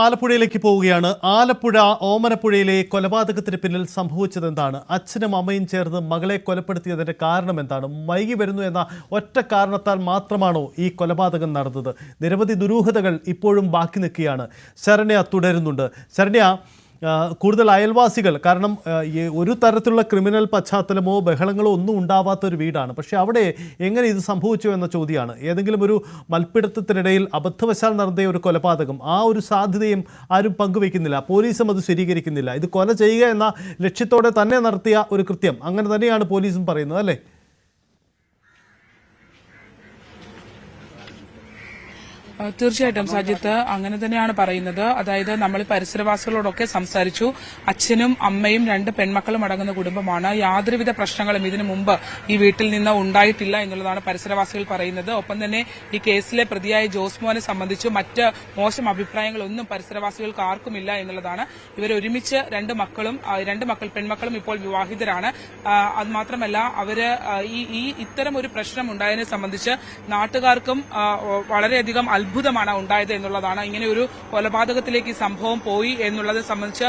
ആലപ്പുഴയിലേക്ക് പോവുകയാണ്. ആലപ്പുഴ ഓമനപ്പുഴയിലെ കൊലപാതകത്തിന് പിന്നിൽ സംഭവിച്ചത് എന്താണ്? അച്ഛനും അമ്മയും ചേർന്ന് മകളെ കൊലപ്പെടുത്തിയതിന്റെ കാരണം എന്താണ്? വൈകി വരുന്നു എന്ന ഒറ്റ കാരണത്താൽ മാത്രമാണോ ഈ കൊലപാതകം നടന്നത്? നിരവധി ദുരൂഹതകൾ ഇപ്പോഴും ബാക്കി നിൽക്കുകയാണ്. ശരണ്യ തുടരുന്നുണ്ട്. ശരണ്യ, കൂടുതൽ അയൽവാസികൾ, കാരണം ഒരു തരത്തിലുള്ള ക്രിമിനൽ പശ്ചാത്തലമോ ബഹളങ്ങളോ ഒന്നും ഉണ്ടാവാത്തൊരു വീടാണ്. പക്ഷേ അവിടെ എങ്ങനെ ഇത് സംഭവിച്ചു എന്ന ചോദ്യമാണ്. ഏതെങ്കിലും ഒരു മൽപ്പിടുത്തത്തിനിടയിൽ അബദ്ധവശാൽ നടത്തിയ ഒരു കൊലപാതകം, ആ ഒരു സാധ്യതയും ആരും പങ്കുവയ്ക്കുന്നില്ല. പോലീസും അത് സ്ഥിരീകരിക്കുന്നില്ല. ഇത് കൊല ചെയ്യുക എന്ന ലക്ഷ്യത്തോടെ തന്നെ നടത്തിയ ഒരു കൃത്യം, അങ്ങനെ തന്നെയാണ് പോലീസും പറയുന്നത്, അല്ലേ? തീർച്ചയായിട്ടും സജിത്ത് അങ്ങനെ തന്നെയാണ് പറയുന്നത്. അതായത് നമ്മൾ പരിസരവാസികളോടൊക്കെ സംസാരിച്ചു. അച്ഛനും അമ്മയും 2 പെൺമക്കളും അടങ്ങുന്ന കുടുംബമാണ്. യാതൊരുവിധ പ്രശ്നങ്ങളും ഇതിനു മുമ്പ് ഈ വീട്ടിൽ നിന്ന് ഉണ്ടായിട്ടില്ല എന്നുള്ളതാണ് പരിസരവാസികൾ പറയുന്നത്. ഒപ്പം തന്നെ ഈ കേസിലെ പ്രതിയായ ജോസ്മോനെ സംബന്ധിച്ച് മറ്റ് മോശം അഭിപ്രായങ്ങളൊന്നും പരിസരവാസികൾക്ക് ആർക്കുമില്ല എന്നുള്ളതാണ്. ഇവരൊരുമിച്ച് 2 പെൺമക്കളും ഇപ്പോൾ വിവാഹിതരാണ്. അത് മാത്രമല്ല അവര് ഈ ഇത്തരം ഒരു പ്രശ്നം ഉണ്ടായതിനെ സംബന്ധിച്ച് നാട്ടുകാർക്കും വളരെയധികം അത്ഭുതമാണ് ഉണ്ടായത് എന്നുള്ളതാണ്. ഇങ്ങനെ ഒരു കൊലപാതകത്തിലേക്ക് ഈ സംഭവം പോയി എന്നുള്ളത് സംബന്ധിച്ച്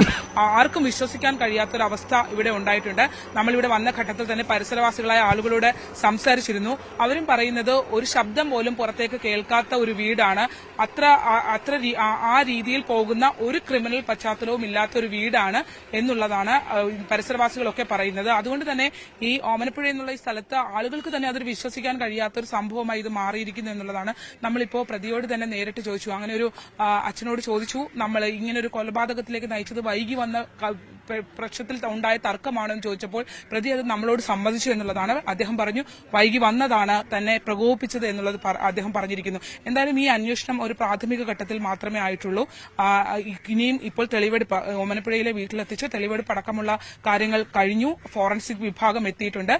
ആർക്കും വിശ്വസിക്കാൻ കഴിയാത്തൊരവസ്ഥ ഇവിടെ ഉണ്ടായിട്ടുണ്ട്. നമ്മളിവിടെ വന്ന ഘട്ടത്തിൽ തന്നെ പരിസരവാസികളായ ആളുകളോട് സംസാരിച്ചിരുന്നു. അവരും പറയുന്നത് ഒരു ശബ്ദം പോലും പുറത്തേക്ക് കേൾക്കാത്ത ഒരു വീടാണ്. ആ രീതിയിൽ പോകുന്ന ഒരു ക്രിമിനൽ പശ്ചാത്തലവും ഇല്ലാത്ത ഒരു വീടാണ് എന്നുള്ളതാണ് പരിസരവാസികളൊക്കെ പറയുന്നത്. അതുകൊണ്ട് തന്നെ ഈ ഓമനപ്പുഴ എന്നുള്ള ഈ സ്ഥലത്ത് ആളുകൾക്ക് തന്നെ അതൊരു വിശ്വസിക്കാൻ കഴിയാത്തൊരു സംഭവമായി ഇത് മാറിയിരിക്കുന്നു എന്നുള്ളതാണ്. നമ്മളിപ്പോ പ്രതിയോട് തന്നെ നേരിട്ട് ചോദിച്ചു. അങ്ങനെ ഒരു അച്ഛനോട് ചോദിച്ചു, നമ്മൾ ഇങ്ങനെ ഒരു കൊലപാതകത്തിലേക്ക് നയിച്ചത് വൈകി വന്ന പ്രശ്നത്തിൽ ഉണ്ടായ തർക്കമാണെന്ന് ചോദിച്ചപ്പോൾ പ്രതി അത് നമ്മളോട് സമ്മതിച്ചു എന്നുള്ളതാണ്. അദ്ദേഹം പറഞ്ഞു വൈകി വന്നതാണ് തന്നെ പ്രകോപിപ്പിച്ചത് എന്നുള്ളത് അദ്ദേഹം പറഞ്ഞിരിക്കുന്നു. എന്തായാലും ഈ അന്വേഷണം ഒരു പ്രാഥമിക ഘട്ടത്തിൽ മാത്രമേ ആയിട്ടുള്ളൂ. ഇനിയും ഇപ്പോൾ തെളിവെടുപ്പ് ഓമനപ്പുഴയിലെ വീട്ടിലെത്തിച്ച് തെളിവെടുപ്പ് അടക്കമുള്ള കാര്യങ്ങൾ കഴിഞ്ഞു. ഫോറൻസിക് വിഭാഗം എത്തിയിട്ടുണ്ട്.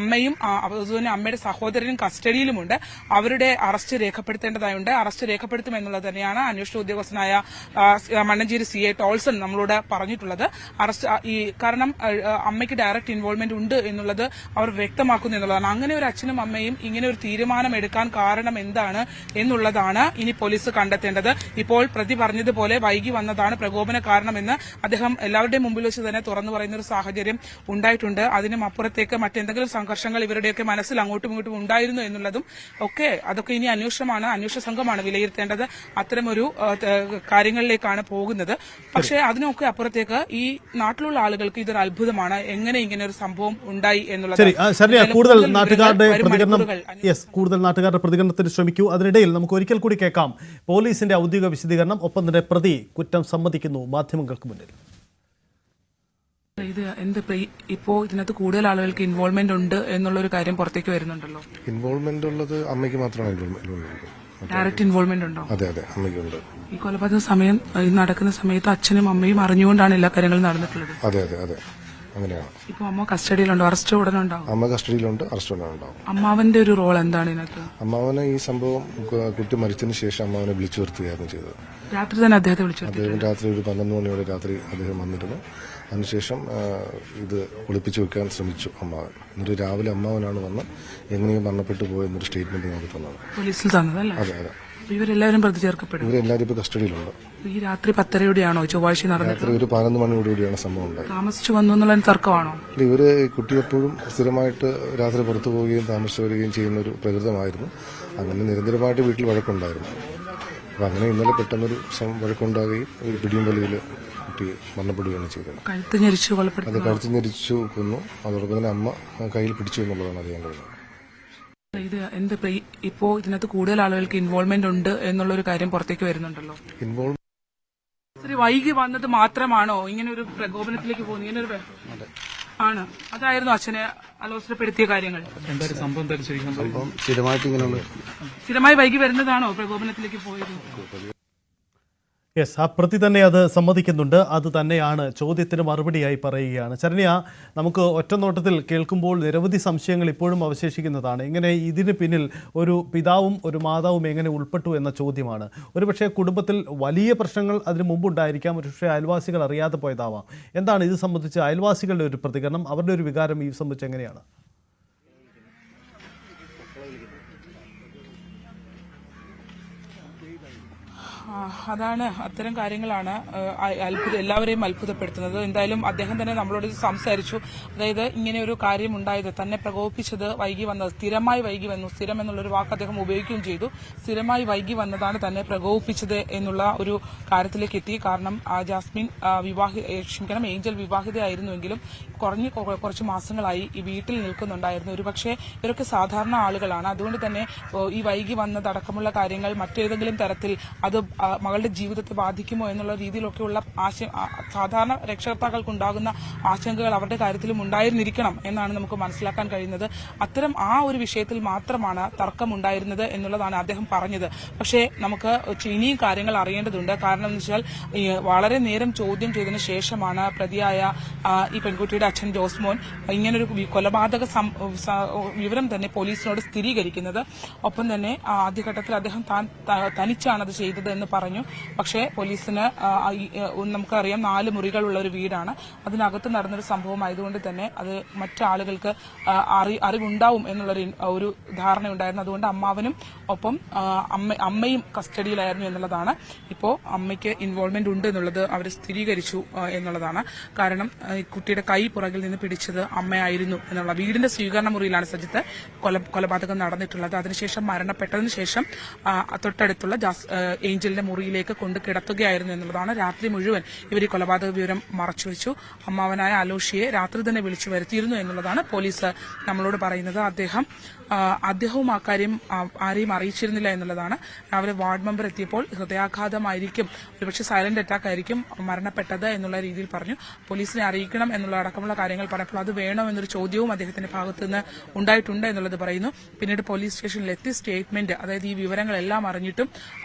അമ്മയും അതുപോലെ അമ്മയുടെ സഹോദരനും കസ്റ്റഡിയിലുമുണ്ട്. അവരുടെ അറസ്റ്റ് രേഖപ്പെടുത്തേണ്ടതായുണ്ട്. അറസ്റ്റ് രേഖപ്പെടുത്തുമെന്നുള്ളത് തന്നെയാണ് അന്വേഷണ ഉദ്യോഗസ്ഥനായ മണ്ണഞ്ചേരി CI ടോൾസൺ നമ്മളോട് പറഞ്ഞിട്ടുള്ളത്. കാരണം അമ്മയ്ക്ക് ഡയറക്റ്റ് ഇൻവോൾവ്മെന്റ് ഉണ്ട് എന്നുള്ളത് അവർ വ്യക്തമാക്കുന്നു എന്നുള്ളതാണ്. അങ്ങനെ ഒരു അച്ഛനും അമ്മയും ഇങ്ങനെ ഒരു തീരുമാനം എടുക്കാൻ കാരണം എന്താണ് എന്നുള്ളതാണ് ഇനി പോലീസ് കണ്ടെത്തേണ്ടത്. ഇപ്പോൾ പ്രതി പറഞ്ഞതുപോലെ വൈകി വന്നതാണ് പ്രകോപന കാരണമെന്ന് അദ്ദേഹം എല്ലാവരുടെയും മുമ്പിൽ വെച്ച് തന്നെ തുറന്നു പറയുന്ന ഒരു സാഹചര്യം ഉണ്ടായിട്ടുണ്ട്. അതിനും അപ്പുറത്തേക്ക് മറ്റെന്തെങ്കിലും സംഘർഷങ്ങൾ ഇവരുടെയൊക്കെ മനസ്സിൽ അങ്ങോട്ടും ഇങ്ങോട്ടും ഉണ്ടായിരുന്നു എന്നുള്ളതും അതൊക്കെ ഇനി അന്വേഷണ സംഘമാണ് വിലയിരുത്തേണ്ടത്. അത്തരമൊരു കാര്യങ്ങളിലേക്കാണ് പോകുന്നത്. പക്ഷേ അതിനൊക്കെ അപ്പുറത്തേക്ക് ഈ നാട്ടിലുള്ള ആളുകൾക്ക് ഇതൊരു അത്ഭുതമാണ്. എങ്ങനെ ഇങ്ങനെ ഒരു സംഭവം ഉണ്ടായി എന്നുള്ളത്. കൂടുതൽ നാട്ടുകാരുടെ പ്രതികരണത്തിന് ശ്രമിക്കൂ. അതിനിടയിൽ നമുക്ക് ഒരിക്കൽ കൂടി കേൾക്കാം പോലീസിന്റെ ഔദ്യോഗിക വിശദീകരണം. ഒപ്പം തന്നെ പ്രതി കുറ്റം സമ്മതിക്കുന്നു മാധ്യമങ്ങൾക്ക് മുന്നിൽ. ഇപ്പോ ഇതിനകത്ത് കൂടുതൽ ആളുകൾക്ക് ഇൻവോൾവ്മെന്റ് ഉണ്ട് എന്നുള്ളൊരു കാര്യം പുറത്തേക്ക് വരുന്നുണ്ടല്ലോ. ഇൻവോൾവ്മെന്റ് ഉള്ളത് അമ്മയ്ക്ക് മാത്രമാണ്. ഡയറക്റ്റ് ഇൻവോൾവ്മെന്റ് ഉണ്ടോ? അതെ, അമ്മയ്ക്കുണ്ട്. ഈ കൊലപാതക സമയം നടക്കുന്ന സമയത്ത് അച്ഛനും അമ്മയും അറിഞ്ഞുകൊണ്ടാണ് എല്ലാ കാര്യങ്ങളും നടന്നിട്ടുള്ളത്. അതെ, അങ്ങനെയാണ്. ഇപ്പൊ അമ്മ കസ്റ്റഡിയിലുണ്ടോ? അറസ്റ്റ് ഉടനെ ഉണ്ടാവും? അമ്മ കസ്റ്റഡിയിലുണ്ട്, അറസ്റ്റ് ഉടനെ ഉണ്ടാവും. അമ്മാവന്റെ ഒരു റോൾ എന്താണ് ഇതിനകത്ത്? അമ്മാവനെ ഈ സംഭവം കുട്ടി മരിച്ചതിന് ശേഷം അമ്മാവനെ വിളിച്ചു വരുത്തുകയായിരുന്നു ചെയ്തത്. രാത്രി തന്നെ അദ്ദേഹത്തെ വിളിച്ചു? അദ്ദേഹം രാത്രി ഒരു 11 മണിയോടെ രാത്രി അദ്ദേഹം വന്നിരുന്നു. അതിനുശേഷം ഇത് ഒളിപ്പിച്ചു വെക്കാൻ ശ്രമിച്ചു അമ്മാവൻ. എന്നിട്ട് രാവിലെ അമ്മാവനാണ് വന്ന് എങ്ങനെയും മരണപ്പെട്ടു പോയെന്നൊരു സ്റ്റേറ്റ്മെന്റ് നമുക്ക് തന്നത്. പോലീസിൽ തന്നതല്ലേ? അതെ. ഇവരെല്ലാവരും പ്രതി ചേർക്കപ്പെടും? ഇവരെല്ലാവരും ഇപ്പൊ കസ്റ്റഡിയിലുണ്ട്. ഈ രാത്രി 10:30-യോടെയാണോ ചൊവ്വാഴ്ച നടന്നത്? രാത്രി ഒരു 11 മണിയോടുകൂടിയാണ് സംഭവം ഉണ്ടായത്. താമസിച്ചു വന്നു എന്നുള്ള തർക്കമാണോ? ഇവര് കുട്ടി എപ്പോഴും സ്ഥിരമായിട്ട് രാത്രി പുറത്തു പോവുകയും താമസിച്ചു വരികയും ചെയ്യുന്ന ഒരു പ്രകൃതമായിരുന്നു. അങ്ങനെ നിരന്തരമായിട്ട് വീട്ടിൽ വഴക്കുണ്ടായിരുന്നു. അപ്പൊ അങ്ങനെ ഇന്നലെ പെട്ടെന്നൊരു വഴക്കുണ്ടാകുകയും ഒരു പിടിയും വലിയിൽ കുട്ടി മരണപ്പെടുകയാണ് ചെയ്തത്. കഴുത്ത് ഞെരിച്ചു കൊന്നു. അതോടൊപ്പം തന്നെ അമ്മ കയ്യിൽ പിടിച്ചു എന്നുള്ളതാണ് അറിയാൻ കഴിയുന്നത്. ഇപ്പോ ഇതിനകത്ത് കൂടുതൽ ആളുകൾക്ക് ഇൻവോൾവ്മെന്റ് ഉണ്ട് എന്നുള്ളൊരു കാര്യം പുറത്തേക്ക് വരുന്നുണ്ടല്ലോ. വൈകി വന്നത് മാത്രമാണോ ഇങ്ങനെ ഒരു പ്രകോപനത്തിലേക്ക് പോകുന്നത്? ഇങ്ങനെ ഒരു ആണ് അതായിരുന്നു അച്ഛനെ അലോസരപ്പെടുത്തിയ കാര്യങ്ങൾ. സംഭവം സ്ഥിരമായി വൈകി വരുന്നതാണോ പ്രകോപനത്തിലേക്ക് പോയത്? ആ പ്രതി തന്നെ അത് സമ്മതിക്കുന്നുണ്ട്. അത് തന്നെയാണ് ചോദ്യത്തിന് മറുപടിയായി പറയുകയാണ്. ശരണ്യ, നമുക്ക് ഒറ്റനോട്ടത്തിൽ കേൾക്കുമ്പോൾ നിരവധി സംശയങ്ങൾ ഇപ്പോഴും അവശേഷിക്കുന്നതാണ്. ഇങ്ങനെ ഇതിന് പിന്നിൽ ഒരു പിതാവും ഒരു മാതാവും എങ്ങനെ ഉൾപ്പെട്ടു എന്ന ചോദ്യമാണ്. ഒരുപക്ഷെ കുടുംബത്തിൽ വലിയ പ്രശ്നങ്ങൾ അതിന് മുമ്പുണ്ടായിരിക്കാം. ഒരുപക്ഷെ അയൽവാസികൾ അറിയാതെ പോയതാവാം. എന്താണ് ഇത് സംബന്ധിച്ച് അയൽവാസികളുടെ ഒരു പ്രതികരണം, അവരുടെ ഒരു വികാരം ഈ സംബന്ധിച്ച് എങ്ങനെയാണ്? അതാണ് അത്തരം കാര്യങ്ങളാണ് എല്ലാവരെയും അത്ഭുതപ്പെടുത്തുന്നത്. എന്തായാലും അദ്ദേഹം തന്നെ നമ്മളോട് സംസാരിച്ചു. അതായത് ഇങ്ങനെ ഒരു കാര്യം ഉണ്ടായത് തന്നെ പ്രകോപിപ്പിച്ചത് വൈകി വന്നത്, സ്ഥിരമായി വൈകി വന്നു, സ്ഥിരം എന്നുള്ളൊരു വാക്ക് അദ്ദേഹം ഉപയോഗിക്കുകയും ചെയ്തു. സ്ഥിരമായി വൈകി വന്നതാണ് തന്നെ പ്രകോപിപ്പിച്ചത് എന്നുള്ള ഒരു കാര്യത്തിലേക്ക് എത്തി. കാരണം ജാസ്മിൻ ഏഞ്ചൽ വിവാഹിതയായിരുന്നുവെങ്കിലും കുറച്ച് മാസങ്ങളായി ഈ വീട്ടിൽ നിൽക്കുന്നുണ്ടായിരുന്നു. ഒരുപക്ഷെ ഇവരൊക്കെ സാധാരണ ആളുകളാണ്. അതുകൊണ്ട് തന്നെ ഈ വൈകി വന്നതടക്കമുള്ള കാര്യങ്ങൾ മറ്റേതെങ്കിലും തരത്തിൽ അത് മകളുടെ ജീവിതത്തെ ബാധിക്കുമോ എന്നുള്ള രീതിയിലൊക്കെയുള്ള സാധാരണ രക്ഷകർത്താക്കൾക്കുണ്ടാകുന്ന ആശങ്കകൾ അവരുടെ കാര്യത്തിലും ഉണ്ടായിരുന്നിരിക്കണം എന്നാണ് നമുക്ക് മനസ്സിലാക്കാൻ കഴിയുന്നത്. അത്തരം ആ ഒരു വിഷയത്തിൽ മാത്രമാണ് തർക്കമുണ്ടായിരുന്നത് എന്നുള്ളതാണ് അദ്ദേഹം പറഞ്ഞത്. പക്ഷേ നമുക്ക് ഇനിയും കാര്യങ്ങൾ അറിയേണ്ടതുണ്ട്. കാരണം എന്ന് വെച്ചാൽ വളരെ നേരം ചോദ്യം ചെയ്തതിനു ശേഷമാണ് പ്രതിയായ ഈ പെൺകുട്ടിയുടെ അച്ഛൻ ജോസ്മോൻ ഇങ്ങനൊരു കൊലപാതക വിവരം തന്നെ പോലീസിനോട് സ്ഥിരീകരിക്കുന്നത്. ഒപ്പം തന്നെ ആദ്യഘട്ടത്തിൽ അദ്ദേഹം തനിച്ചാണ് അത് ചെയ്തത് എന്ന് പറഞ്ഞു. പക്ഷേ പോലീസിന് നമുക്കറിയാം 4 മുറികളുള്ള ഒരു വീടാണ്, അതിനകത്ത് നടന്നൊരു സംഭവമായതുകൊണ്ട് തന്നെ അത് മറ്റാളുകൾക്ക് അറിവുണ്ടാവും എന്നുള്ളൊരു ധാരണയുണ്ടായിരുന്നു. അതുകൊണ്ട് അമ്മാവനും ഒപ്പം അമ്മയും കസ്റ്റഡിയിലായിരുന്നു എന്നുള്ളതാണ്. ഇപ്പോൾ അമ്മയ്ക്ക് ഇൻവോൾവ്മെന്റ് ഉണ്ട് എന്നുള്ളത് അവർ സ്ഥിരീകരിച്ചു എന്നുള്ളതാണ്. കാരണം കുട്ടിയുടെ കൈ പുറകിൽ നിന്ന് പിടിച്ചത് അമ്മയായിരുന്നു എന്നുള്ള വീടിന്റെ സ്വീകരണ മുറിയിലാണ് സജിത്ത് കൊലപാതകം നടന്നിട്ടുള്ളത്. അതിനുശേഷം മരണപ്പെട്ടതിന് ശേഷം തൊട്ടടുത്തുള്ള ഏഞ്ചലിന്റെ മുറിയിലേക്ക് കൊണ്ട് കിടത്തുകയായിരുന്നു എന്നുള്ളതാണ്. രാത്രി മുഴുവൻ ഇവർ ഈ കൊലപാതക വിവരം മറച്ചുവെച്ചു. അമ്മാവനായ അലോഷിയെ രാത്രി തന്നെ വിളിച്ചു വരുത്തിയിരുന്നു എന്നുള്ളതാണ് പോലീസ് നമ്മളോട് പറയുന്നത്. അദ്ദേഹവും ആ കാര്യം ആരെയും അറിയിച്ചിരുന്നില്ല എന്നുള്ളതാണ്. രാവിലെ വാർഡ് മെമ്പർ എത്തിയപ്പോൾ ഹൃദയാഘാതമായിരിക്കും, ഒരുപക്ഷെ സൈലന്റ് അറ്റാക്ക് ആയിരിക്കും മരണപ്പെട്ടത് എന്നുള്ള രീതിയിൽ പറഞ്ഞു. പോലീസിനെ അറിയിക്കണം എന്നുള്ള അടക്കമുള്ള കാര്യങ്ങൾ പറഞ്ഞപ്പോൾ അത് വേണോ എന്നൊരു ചോദ്യവും അദ്ദേഹത്തിന്റെ ഭാഗത്തുനിന്ന് ഉണ്ടായിട്ടുണ്ട് എന്നുള്ളത് പറയുന്നു. പിന്നീട് പോലീസ് സ്റ്റേഷനിലെത്തി സ്റ്റേറ്റ്മെന്റ്, അതായത് ഈ വിവരങ്ങളെല്ലാം അറിഞ്ഞിട്ടും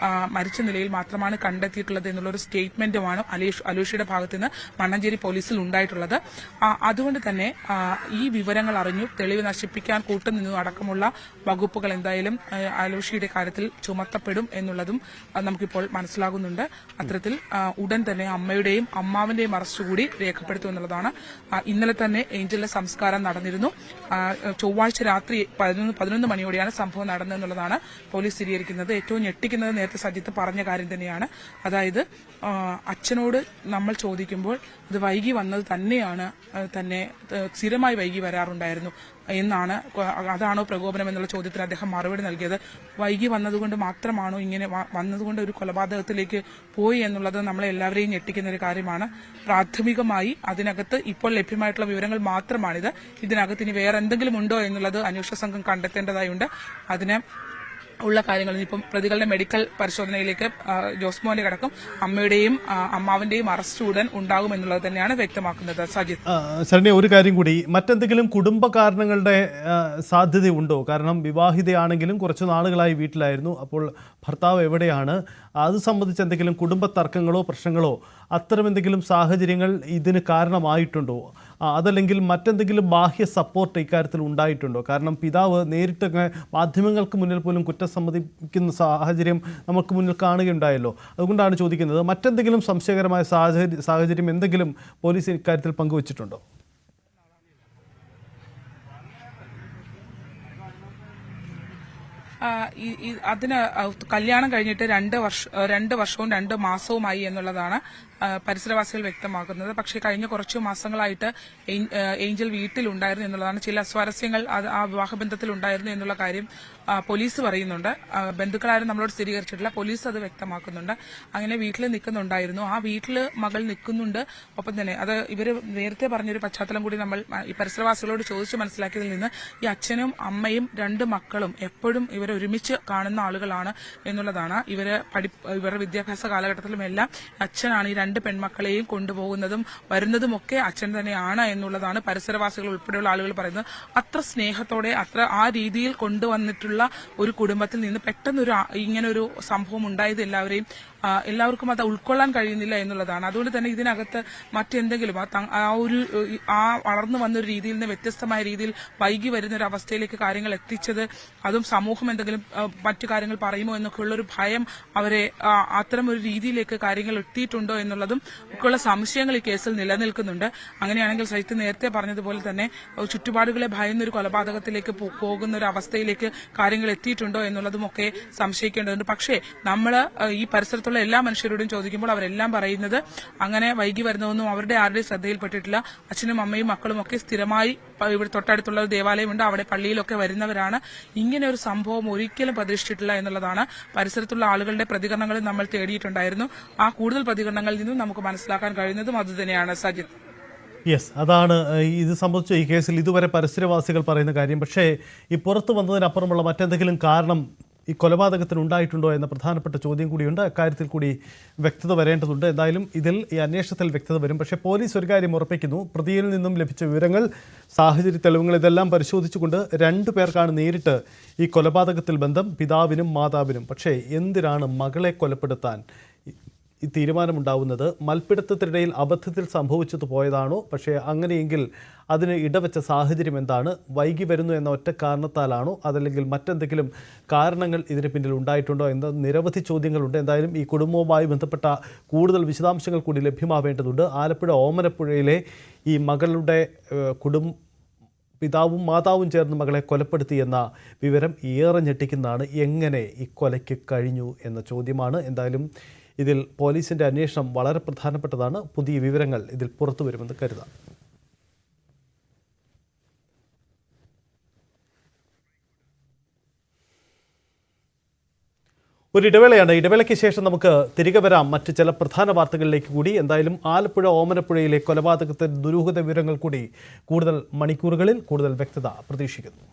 മരിച്ച നിലയിൽ മാത്രമാണ് കണ്ടെത്തിയിട്ടുള്ളത് എന്നുള്ളൊരു സ്റ്റേറ്റ്മെന്റുമാണ് അലോഷിയുടെ ഭാഗത്തുനിന്ന് മണ്ണഞ്ചേരി പോലീസിൽ ഉണ്ടായിട്ടുള്ളത്. അതുകൊണ്ട് തന്നെ ഈ വിവരങ്ങൾ അറിഞ്ഞു തെളിവ് നശിപ്പിക്കാൻ കൂട്ടുനിന്നു അടക്കമുള്ള വകുപ്പുകൾ എന്തായാലും അലോഷിയുടെ കാര്യത്തിൽ ചുമത്തപ്പെടും എന്നുള്ളതും നമുക്കിപ്പോൾ മനസ്സിലാകുന്നുണ്ട്. അത്തരത്തിൽ ഉടൻ തന്നെ അമ്മയുടെയും അമ്മാവന്റെയും അറസ്റ്റ് കൂടി രേഖപ്പെടുത്തുമെന്നുള്ളതാണ്. ഇന്നലെ തന്നെ ഏഞ്ചലിന്റെ സംസ്കാരം നടന്നിരുന്നു. ചൊവ്വാഴ്ച രാത്രി 11 മണിയോടെയാണ് സംഭവം നടന്നതെന്നുള്ളതാണ് പോലീസ് സ്ഥിരീകരിക്കുന്നത്. ഏറ്റവും ഞെട്ടിക്കുന്നത് നേരത്തെ സജിത്ത് പറഞ്ഞ കാര്യം തന്നെയാണ്. അതായത് അച്ഛനോട് നമ്മൾ ചോദിക്കുമ്പോൾ അത് വൈകി വന്നത് തന്നെയാണ്, തന്നെ സ്ഥിരമായി വൈകി വരാറുണ്ടായിരുന്നു എന്നാണ്, അതാണോ പ്രകോപനം എന്നുള്ള ചോദ്യത്തിന് അദ്ദേഹം മറുപടി നൽകിയത്. വൈകി വന്നതുകൊണ്ട് മാത്രമാണോ ഇങ്ങനെ വന്നതുകൊണ്ട് ഒരു കൊലപാതകത്തിലേക്ക് പോയി എന്നുള്ളത് നമ്മളെ എല്ലാവരെയും ഞെട്ടിക്കുന്ന ഒരു കാര്യമാണ്. പ്രാഥമികമായി അതിനകത്ത് ഇപ്പോൾ ലഭ്യമായിട്ടുള്ള വിവരങ്ങൾ മാത്രമാണിത്. ഇതിനകത്ത് ഇനി വേറെ എന്തെങ്കിലും ഉണ്ടോ എന്നുള്ളത് അന്വേഷണ സംഘം കണ്ടെത്തേണ്ടതായുണ്ട്. അതിന് ഉള്ള കാര്യങ്ങൾ ഇപ്പം പ്രതികളുടെ മെഡിക്കൽ പരിശോധനയിലേക്ക് ജോസ്മോന്റെ അടക്കം അമ്മയുടെയും അമ്മാവന്റെയും അറസ്റ്റ് ഉടൻ ഉണ്ടാകുമെന്നുള്ളത് തന്നെയാണ് വ്യക്തമാക്കുന്നത്. സജിത്ത്, ശരണ്യ, ഒരു കാര്യം കൂടി, മറ്റെന്തെങ്കിലും കുടുംബ കാരണങ്ങളുടെ സാധ്യതയുണ്ടോ? കാരണം വിവാഹിതയാണെങ്കിലും കുറച്ച് നാളുകളായി വീട്ടിലായിരുന്നു. അപ്പോൾ ഭർത്താവ് എവിടെയാണ്? അത് സംബന്ധിച്ച് എന്തെങ്കിലും കുടുംബ തർക്കങ്ങളോ പ്രശ്നങ്ങളോ അത്തരം എന്തെങ്കിലും സാഹചര്യങ്ങൾ ഇതിന് കാരണമായിട്ടുണ്ടോ? അതല്ലെങ്കിൽ മറ്റെന്തെങ്കിലും ബാഹ്യ സപ്പോർട്ട് ഇക്കാര്യത്തിൽ ഉണ്ടായിട്ടുണ്ടോ? കാരണം പിതാവ് നേരിട്ട് മാധ്യമങ്ങൾക്ക് മുന്നിൽ പോലും കുറ്റം സമ്മതിക്കുന്ന സാഹചര്യം നമുക്ക് മുന്നിൽ കാണുകയുണ്ടായല്ലോ. അതുകൊണ്ടാണ് ചോദിക്കുന്നത്, മറ്റെന്തെങ്കിലും സംശയകരമായ സാഹചര്യം എന്തെങ്കിലും പോലീസ് ഇക്കാര്യത്തിൽ പങ്കുവച്ചിട്ടുണ്ടോ? അതിന് കല്യാണം കഴിഞ്ഞിട്ട് 2 വർഷവും 2 മാസവുമായി എന്നുള്ളതാണ് പരിസരവാസികൾ വ്യക്തമാക്കുന്നത്. പക്ഷേ കഴിഞ്ഞ കുറച്ചു മാസങ്ങളായിട്ട് ഏഞ്ചൽ വീട്ടിലുണ്ടായിരുന്നു എന്നുള്ളതാണ്. ചില സ്വാരസ്യങ്ങൾ ആ വിവാഹബന്ധത്തിൽ ഉണ്ടായിരുന്നു എന്നുള്ള കാര്യം പോലീസ് പറയുന്നുണ്ട്. ബന്ധുക്കളാരും നമ്മളോട് സ്ഥിരീകരിച്ചിട്ടില്ല, പോലീസ് അത് വ്യക്തമാക്കുന്നുണ്ട്. അങ്ങനെ വീട്ടിൽ നിൽക്കുന്നുണ്ടായിരുന്നു. ആ വീട്ടിൽ മകൾ നിൽക്കുന്നുണ്ട്. ഒപ്പം തന്നെ അത് ഇവര് നേരത്തെ പറഞ്ഞൊരു പശ്ചാത്തലം കൂടി നമ്മൾ ഈ പരിസരവാസികളോട് ചോദിച്ചു മനസ്സിലാക്കിയതിൽ നിന്ന് ഈ അച്ഛനും അമ്മയും 2 മക്കളും എപ്പോഴും ഇവരെ ഒരുമിച്ച് കാണുന്ന ആളുകളാണ് എന്നുള്ളതാണ്. ഇവരുടെ വിദ്യാഭ്യാസ കാലഘട്ടത്തിലും എല്ലാം അച്ഛനാണ് ഈ 2 പെൺമക്കളെയും കൊണ്ടുപോകുന്നതും വരുന്നതും ഒക്കെ അച്ഛൻ തന്നെയാണ് എന്നുള്ളതാണ് പരിസരവാസികൾ ഉൾപ്പെടെയുള്ള ആളുകൾ പറയുന്നത്. അത്ര സ്നേഹത്തോടെ ആ രീതിയിൽ കൊണ്ടുവന്നിട്ടുള്ള ഒരു കുടുംബത്തിൽ നിന്ന് പെട്ടെന്നൊരു ഇങ്ങനൊരു സംഭവം ഉണ്ടായത് എല്ലാവർക്കും അത് ഉൾക്കൊള്ളാൻ കഴിയുന്നില്ല എന്നുള്ളതാണ്. അതുകൊണ്ട് തന്നെ ഇതിനകത്ത് മറ്റെന്തെങ്കിലും വളർന്നു വന്നൊരു രീതിയിൽ നിന്ന് വ്യത്യസ്തമായ രീതിയിൽ വൈകി വരുന്ന ഒരു അവസ്ഥയിലേക്ക് കാര്യങ്ങൾ എത്തിച്ചത്, അതും സമൂഹം എന്തെങ്കിലും മറ്റു കാര്യങ്ങൾ പറയുമോ എന്നൊക്കെയുള്ളൊരു ഭയം അവരെ അത്തരം ഒരു രീതിയിലേക്ക് കാര്യങ്ങൾ എത്തിയിട്ടുണ്ടോ എന്നുള്ളതും ഒക്കെയുള്ള സംശയങ്ങൾ ഈ കേസിൽ നിലനിൽക്കുന്നുണ്ട്. അങ്ങനെയാണെങ്കിൽ സജിത്ത് നേരത്തെ പറഞ്ഞതുപോലെ തന്നെ ചുറ്റുപാടുകളെ ഭയന്നൊരു കൊലപാതകത്തിലേക്ക് പോകുന്ന ഒരു അവസ്ഥയിലേക്ക് കാര്യങ്ങൾ എത്തിയിട്ടുണ്ടോ എന്നുള്ളതുമൊക്കെ സംശയിക്കേണ്ടതുണ്ട്. പക്ഷേ നമ്മൾ ഈ പരിസരത്ത് പരിസരത്തുള്ള എല്ലാ മനുഷ്യരോടും ചോദിക്കുമ്പോൾ അവരെല്ലാം പറയുന്നത് അങ്ങനെ വൈകി വരുന്നതൊന്നും അവരുടെ ആരുടെയും ശ്രദ്ധയിൽപ്പെട്ടിട്ടില്ല. അച്ഛനും അമ്മയും മക്കളും ഒക്കെ സ്ഥിരമായി ഇവിടെ തൊട്ടടുത്തുള്ള ഒരു ദേവാലയമുണ്ട്, അവിടെ പള്ളിയിലൊക്കെ വരുന്നവരാണ്. ഇങ്ങനെ ഒരു സംഭവം ഒരിക്കലും പ്രതീക്ഷിച്ചിട്ടില്ല എന്നുള്ളതാണ് പരിസരത്തുള്ള ആളുകളുടെ പ്രതികരണങ്ങളിൽ നമ്മൾ തേടിയിട്ടുണ്ടായിരുന്നു. ആ കൂടുതൽ പ്രതികരണങ്ങളിൽ നിന്നും നമുക്ക് മനസ്സിലാക്കാൻ കഴിയുന്നതും അതുതന്നെയാണ് സജിത്ത്. യെസ്, അതാണ് ഇത് സംബന്ധിച്ച് ഈ കേസിൽ ഇതുവരെ പരിസരവാസികൾ പറയുന്ന കാര്യം. പക്ഷേ ഈ പുറത്തു വന്നതിനപ്പുറമുള്ള മറ്റെന്തെങ്കിലും കാരണം ഈ കൊലപാതകത്തിന് ഉണ്ടായിട്ടുണ്ടോ എന്ന പ്രധാനപ്പെട്ട ചോദ്യം കൂടിയുണ്ട്. അക്കാര്യത്തിൽ കൂടി വ്യക്തത വരേണ്ടതുണ്ട്. എന്തായാലും ഇതിൽ ഈ അന്വേഷണത്തിൽ വ്യക്തത വരും. പക്ഷേ പോലീസ് ഒരു കാര്യം ഉറപ്പിക്കുന്നു, പ്രതിയിൽ നിന്നും ലഭിച്ച വിവരങ്ങൾ, സാഹചര്യ തെളിവുകൾ ഇതെല്ലാം പരിശോധിച്ചുകൊണ്ട് 2 പേർക്കാണ് നേരിട്ട് ഈ കൊലപാതകത്തിൽ ബന്ധം, പിതാവിനും മാതാവിനും. പക്ഷേ എന്തിനാണ് മകളെ കൊലപ്പെടുത്താൻ ഈ തീരുമാനമുണ്ടാവുന്നത്? മൽപ്പിടുത്തത്തിനിടയിൽ അബദ്ധത്തിൽ സംഭവിച്ചത് പോയതാണോ? പക്ഷേ അങ്ങനെയെങ്കിൽ അതിന് ഇടവെച്ച സാഹചര്യം എന്താണ്? വൈകി വരുന്നു എന്ന ഒറ്റ കാരണത്താലാണോ? അതല്ലെങ്കിൽ മറ്റെന്തെങ്കിലും കാരണങ്ങൾ ഇതിന് പിന്നിൽ ഉണ്ടായിട്ടുണ്ടോ എന്ന നിരവധി ചോദ്യങ്ങളുണ്ട്. എന്തായാലും ഈ കുടുംബവുമായി ബന്ധപ്പെട്ട കൂടുതൽ വിശദാംശങ്ങൾ കൂടി ലഭ്യമാവേണ്ടതുണ്ട്. ആലപ്പുഴ ഓമനപ്പുഴയിലെ ഈ മകളുടെ പിതാവും മാതാവും ചേർന്ന് മകളെ കൊലപ്പെടുത്തിയെന്ന വിവരം ഏറെ ഞെട്ടിക്കുന്നതാണ്. എങ്ങനെ ഈ കൊലയ്ക്ക് കഴിഞ്ഞു എന്ന ചോദ്യമാണ്. എന്തായാലും ഇതിൽ പോലീസിൻ്റെ അന്വേഷണം വളരെ പ്രധാനപ്പെട്ടതാണ്. പുതിയ വിവരങ്ങൾ ഇതിൽ പുറത്തു വരുമെന്ന് കരുതാം. ഒരു ഇടവേളയാണ്. ഇടവേളയ്ക്ക് ശേഷം നമുക്ക് തിരികെ വരാം മറ്റ് ചില പ്രധാന വാർത്തകളിലേക്ക് കൂടി. എന്തായാലും ആലപ്പുഴ ഓമനപ്പുഴയിലെ കൊലപാതകത്തിന്റെ ദുരൂഹത വിവരങ്ങൾ കൂടി കൂടുതൽ മണിക്കൂറുകളിൽ കൂടുതൽ വ്യക്തത പ്രതീക്ഷിക്കുന്നു.